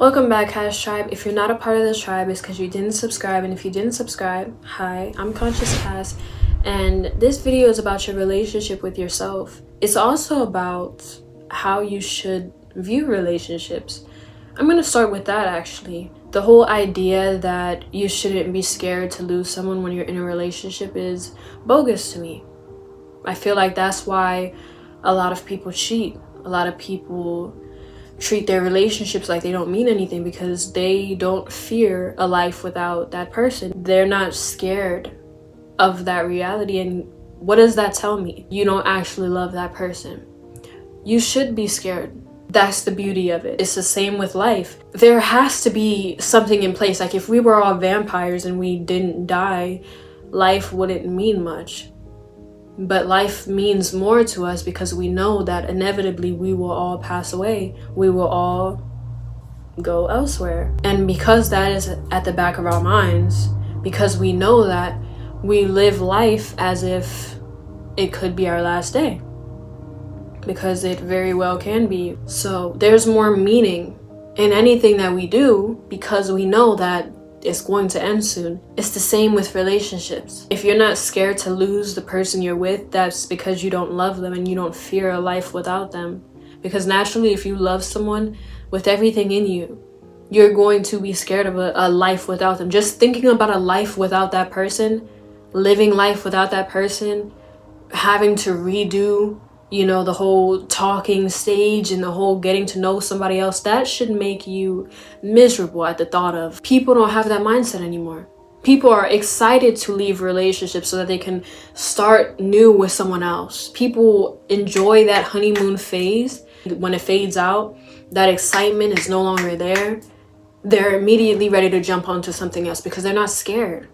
Welcome back, Hash Tribe. If you're not a part of this tribe, it's because you didn't subscribe. And if you didn't subscribe, hi, I'm Conscious Cass. And this video is about your relationship with yourself. It's also about how you should view relationships. I'm going to start with that, actually. The whole idea that you shouldn't be scared to lose someone when you're in a relationship is bogus to me. I feel like that's why a lot of people cheat. A lot of people treat their relationships like they don't mean anything because they don't fear a life without that person. They're not scared of that reality. And what does that tell me? You don't actually love that person. You should be scared. That's the beauty of it. It's the same with life. There has to be something in place. Like if we were all vampires and we didn't die, life wouldn't mean much. But life means more to us because we know that inevitably we will all pass away. We will all go elsewhere. And because that is at the back of our minds, because we know that, we live life as if it could be our last day. Because it very well can be. So there's more meaning in anything that we do because we know that it's going to end soon. It's the same with relationships. If you're not scared to lose the person you're with, that's because you don't love them and you don't fear a life without them. Because naturally, if you love someone with everything in you, you're going to be scared of a life without them. Just thinking about a life without that person, living life without that person, having to redo the whole talking stage and the whole getting to know somebody else, that should make you miserable at the thought of. People don't have that mindset anymore. People are excited to leave relationships so that they can start new with someone else. People enjoy that honeymoon phase. When it fades out, that excitement is no longer there. They're immediately ready to jump onto something else because they're not scared.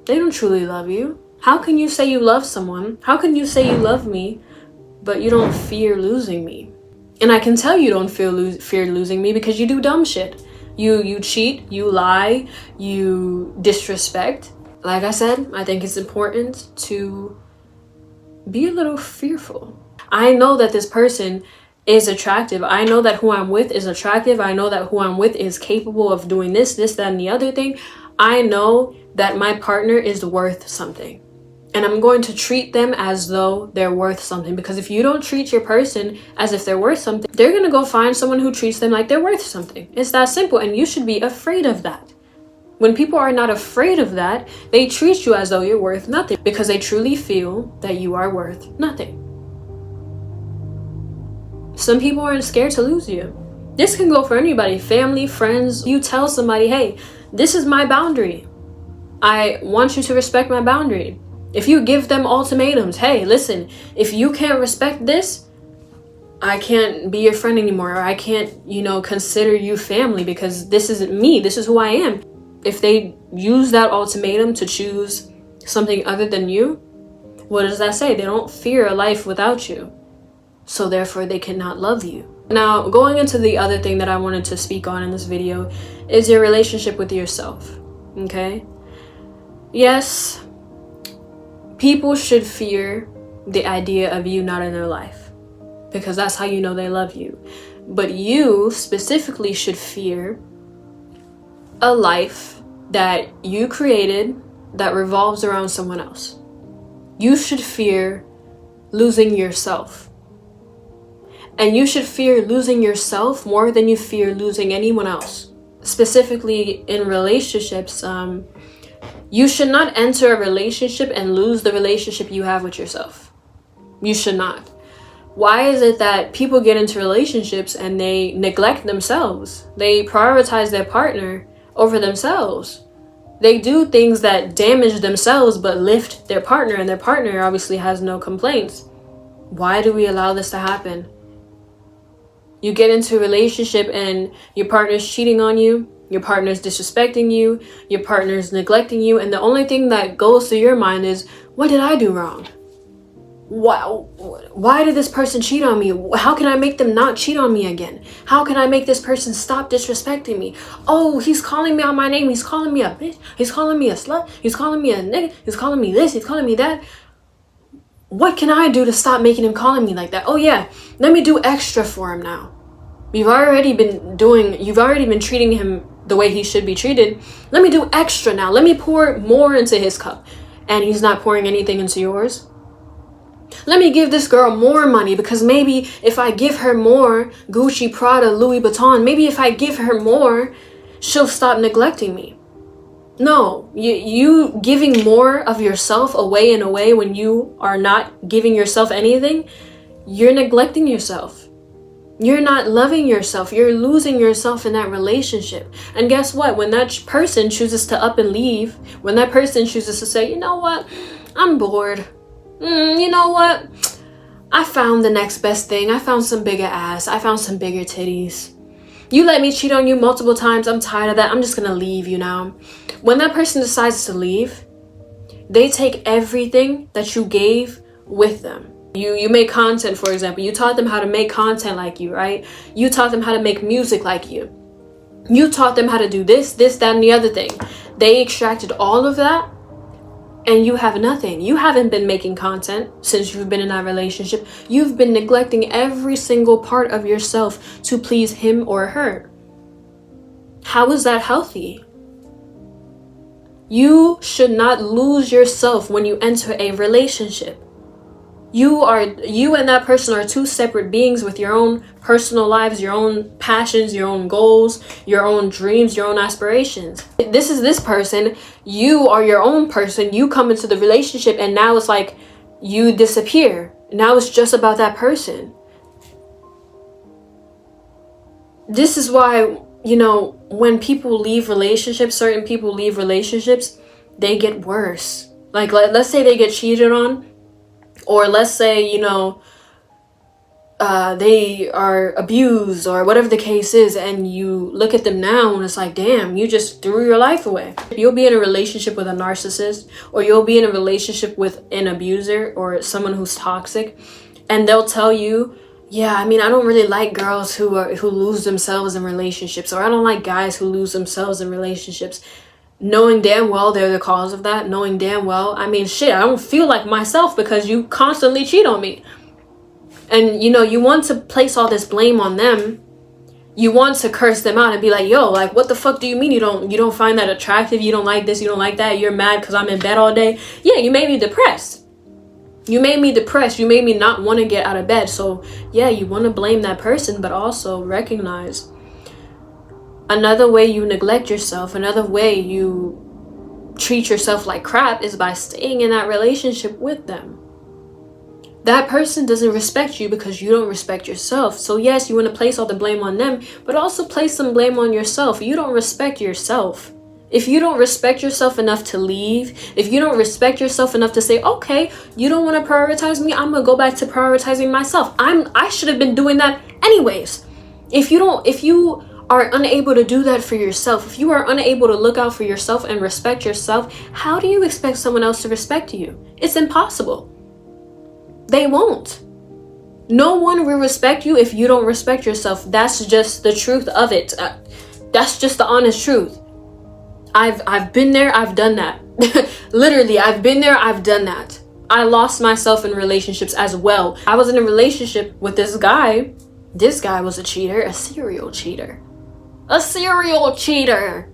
They don't truly love you. How can you say you love someone? How can you say you love me, but you don't fear losing me? And I can tell you don't fear losing me because you do dumb shit. You cheat, you lie, you disrespect. Like I said, I think it's important to be a little fearful. I know that this person is attractive. I know that who I'm with is attractive. I know that who I'm with is capable of doing this, that, and the other thing. I know that my partner is worth something. And I'm going to treat them as though they're worth something. Because if you don't treat your person as if they're worth something, they're going to go find someone who treats them like they're worth something. It's that simple. And you should be afraid of that. When people are not afraid of that, they treat you as though you're worth nothing. Because they truly feel that you are worth nothing. Some people aren't scared to lose you. This can go for anybody. Family, friends. You tell somebody, hey, this is my boundary. I want you to respect my boundary. If you give them ultimatums, hey, listen, if you can't respect this, I can't be your friend anymore. Or I can't, consider you family because this isn't me. This is who I am. If they use that ultimatum to choose something other than you, what does that say? They don't fear a life without you. So therefore, they cannot love you. Now, going into the other thing that I wanted to speak on in this video is your relationship with yourself. Okay? Yes. People should fear the idea of you not in their life because that's how you know they love you. But you specifically should fear a life that you created that revolves around someone else. You should fear losing yourself. And you should fear losing yourself more than you fear losing anyone else. Specifically in relationships, you should not enter a relationship and lose the relationship you have with yourself. You should not. Why is it that people get into relationships and they neglect themselves? They prioritize their partner over themselves. They do things that damage themselves but lift their partner, and their partner obviously has no complaints. Why do we allow this to happen? You get into a relationship and your partner's cheating on you. Your partner's disrespecting you, your partner's neglecting you, and the only thing that goes through your mind is, what did I do wrong? Why did this person cheat on me? How can I make them not cheat on me again? How can I make this person stop disrespecting me? Oh, he's calling me out my name. He's calling me a bitch. He's calling me a slut. He's calling me a nigga. He's calling me this. He's calling me that. What can I do to stop making him calling me like that? Oh yeah, let me do extra for him now. You've already been treating him the way he should be treated. Let me do extra now. Let me pour more into his cup. And he's not pouring anything into yours. Let me give this girl more money because maybe if I give her more Gucci, Prada, Louis Vuitton, maybe if I give her more, she'll stop neglecting me. No, you giving more of yourself away and away when you are not giving yourself anything, you're neglecting yourself. You're not loving yourself. You're losing yourself in that relationship. And guess what? When that person chooses to up and leave, when that person chooses to say, you know what? I'm bored. You know what? I found the next best thing. I found some bigger ass. I found some bigger titties. You let me cheat on you multiple times. I'm tired of that. I'm just going to leave you now. When that person decides to leave, they take everything that you gave with them. You make content, for example. You taught them how to make content like you, right? You taught them how to make music like you. You taught them how to do this, that, and the other thing. They extracted all of that, and you have nothing. You haven't been making content since you've been in that relationship. You've been neglecting every single part of yourself to please him or her. How is that healthy? You should not lose yourself when you enter a relationship. You and that person are two separate beings with your own personal lives, your own passions, your own goals, your own dreams, your own aspirations. This is this person. You are your own person. You come into the relationship and now it's like you disappear. Now it's just about that person. This is why, when people leave relationships, certain people leave relationships, they get worse. Like, let's say they get cheated on. Or let's say, they are abused or whatever the case is, and you look at them now and it's like, damn, you just threw your life away. You'll be in a relationship with a narcissist, or you'll be in a relationship with an abuser or someone who's toxic, and they'll tell you, yeah, I don't really like girls who lose themselves in relationships, or I don't like guys who lose themselves in relationships. Knowing damn well they're the cause of that, knowing damn well, I don't feel like myself because you constantly cheat on me. And, you want to place all this blame on them. You want to curse them out and be like, yo, like, what the fuck do you mean you don't find that attractive? You don't like this, you don't like that. You're mad because I'm in bed all day. Yeah, you made me depressed. You made me depressed. You made me not want to get out of bed. So, yeah, you want to blame that person, but also recognize another way you neglect yourself, another way you treat yourself like crap is by staying in that relationship with them. That person doesn't respect you because you don't respect yourself. So yes, you want to place all the blame on them, but also place some blame on yourself. You don't respect yourself. If you don't respect yourself enough to leave, if you don't respect yourself enough to say, okay, you don't want to prioritize me, I'm going to go back to prioritizing myself. I should have been doing that anyways. If you are unable to do that for yourself, if you are unable to look out for yourself and respect yourself, how do you expect someone else to respect you? It's impossible. They won't. No one will respect you if you don't respect yourself. That's just the truth of it. That's just the honest truth. I've been there, I've done that. Literally, I've been there, I've done that. I lost myself in relationships as well. I was in a relationship with this guy. This guy was a cheater, a serial cheater. A serial cheater.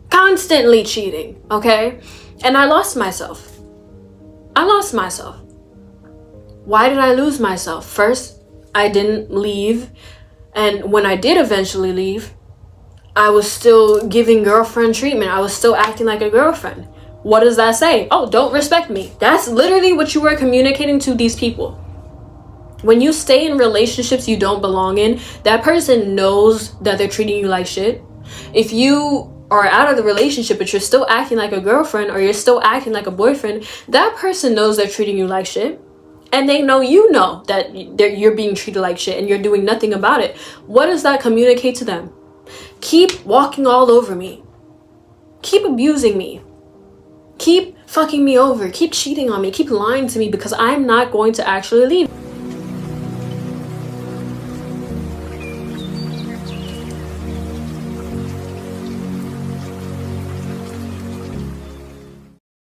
Constantly cheating, okay? And I lost myself. Why did I lose myself? First, I didn't leave. And when I did eventually leave, I was still giving girlfriend treatment. I was still acting like a girlfriend. What does that say? Oh, don't respect me. That's literally what you were communicating to these people. When you stay in relationships you don't belong in, that person knows that they're treating you like shit. If you are out of the relationship but you're still acting like a girlfriend or you're still acting like a boyfriend, that person knows they're treating you like shit. And they know you know that you're being treated like shit and you're doing nothing about it. What does that communicate to them? Keep walking all over me. Keep abusing me. Keep fucking me over. Keep cheating on me. Keep lying to me because I'm not going to actually leave.